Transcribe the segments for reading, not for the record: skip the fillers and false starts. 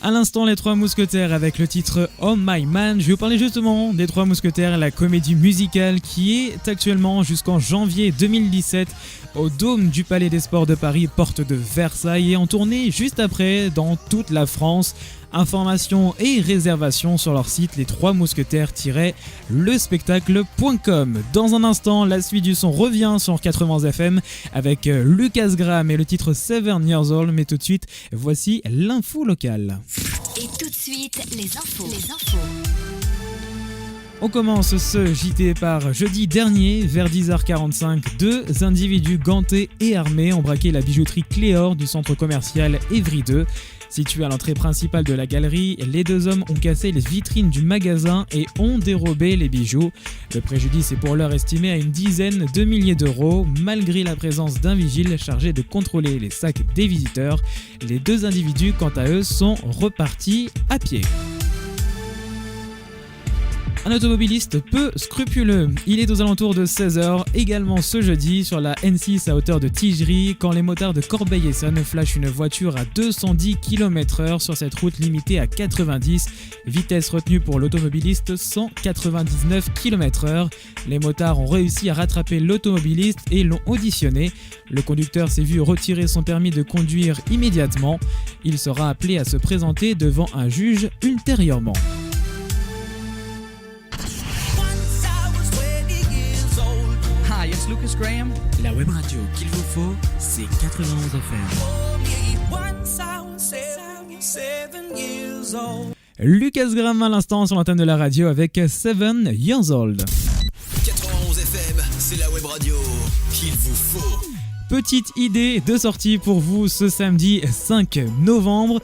À l'instant, les Trois Mousquetaires avec le titre Oh My Man. Je vais vous parler justement des Trois Mousquetaires, la comédie musicale qui est actuellement jusqu'en janvier 2017 au Dôme du Palais des Sports de Paris, porte de Versailles, et en tournée juste après dans toute la France. Informations et réservations sur leur site les3mousquetaires-lespectacle.com. Dans un instant, la suite du son revient sur 80 FM avec Lucas Graham et le titre 7 Years Old, mais tout de suite, voici l'info locale. Et tout de suite, les infos. On commence ce JT par jeudi dernier, vers 10h45, deux individus gantés et armés ont braqué la bijouterie Cléor du centre commercial Évry 2. Situé à l'entrée principale de la galerie, les deux hommes ont cassé les vitrines du magasin et ont dérobé les bijoux. Le préjudice est pour l'heure estimé à une dizaine de milliers d'euros, malgré la présence d'un vigile chargé de contrôler les sacs des visiteurs. Les deux individus, quant à eux, sont repartis à pied. Un automobiliste peu scrupuleux. Il est aux alentours de 16h, également ce jeudi, sur la N6 à hauteur de Tigerie, quand les motards de Corbeil-Essonnes flashent une voiture à 210 km/h sur cette route limitée à 90. Vitesse retenue pour l'automobiliste, 199 km/h. Les motards ont réussi à rattraper l'automobiliste et l'ont auditionné. Le conducteur s'est vu retirer son permis de conduire immédiatement. Il sera appelé à se présenter devant un juge ultérieurement. Hi, it's Lucas Graham. La web radio qu'il vous faut, c'est 91 FM. Lucas Graham à l'instant sur l'antenne de la radio avec 7 Years Old. 91 FM, c'est la web radio qu'il vous faut. Petite idée de sortie pour vous ce samedi 5 novembre.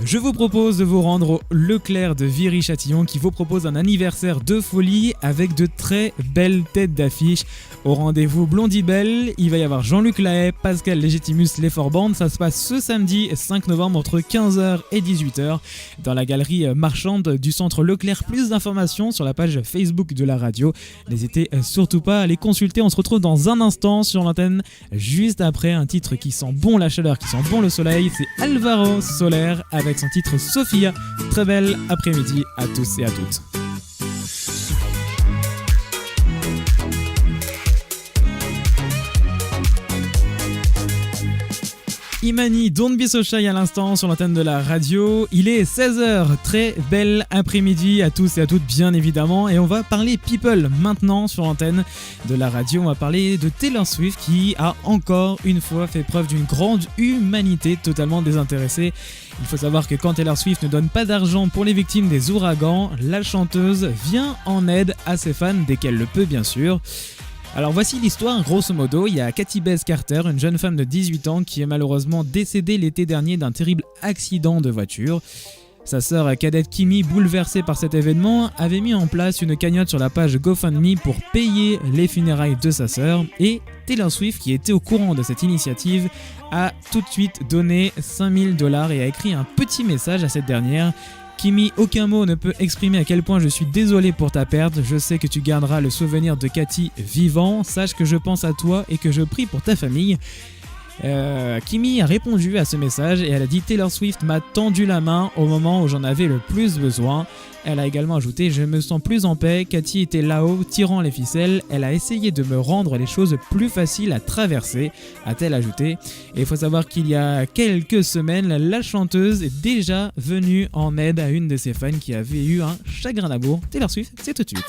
Je vous propose de vous rendre au Leclerc de Viry-Châtillon qui vous propose un anniversaire de folie avec de très belles têtes d'affiche. Au rendez-vous Blondie Belle, il va y avoir Jean-Luc Lahaye, Pascal Légitimus, les Four Bands. Ça se passe ce samedi 5 novembre entre 15h et 18h dans la galerie marchande du centre Leclerc. Plus d'informations sur la page Facebook de la radio. N'hésitez surtout pas à les consulter. On se retrouve dans un instant sur l'antenne juste après un titre qui sent bon la chaleur, qui sent bon le soleil. C'est Alvaro Soler avec son titre Sophia. Très belle après-midi à tous et à toutes. Imani, Don't Be So Shy à l'instant sur l'antenne de la radio. Il est 16h, très belle après-midi à tous et à toutes bien évidemment. Et on va parler people maintenant sur l'antenne de la radio. On va parler de Taylor Swift qui a encore une fois fait preuve d'une grande humanité totalement désintéressée. Il faut savoir que quand Taylor Swift ne donne pas d'argent pour les victimes des ouragans, la chanteuse vient en aide à ses fans dès qu'elle le peut bien sûr. Alors voici l'histoire, grosso modo, il y a Katy Bess Carter, une jeune femme de 18 ans qui est malheureusement décédée l'été dernier d'un terrible accident de voiture. Sa sœur cadette Kimi, bouleversée par cet événement, avait mis en place une cagnotte sur la page GoFundMe pour payer les funérailles de sa sœur et Taylor Swift, qui était au courant de cette initiative, a tout de suite donné $5 000 et a écrit un petit message à cette dernière. Kimi, aucun mot ne peut exprimer à quel point je suis désolé pour ta perte. Je sais que tu garderas le souvenir de Katy vivant. Sache que je pense à toi et que je prie pour ta famille. Kimi a répondu à ce message et elle a dit « Taylor Swift m'a tendu la main au moment où j'en avais le plus besoin ». Elle a également ajouté « Je me sens plus en paix, Katy était là-haut tirant les ficelles, elle a essayé de me rendre les choses plus faciles à traverser », a-t-elle ajouté. Et il faut savoir qu'il y a quelques semaines, la chanteuse est déjà venue en aide à une de ses fans qui avait eu un chagrin d'amour. Taylor Swift, c'est tout de suite.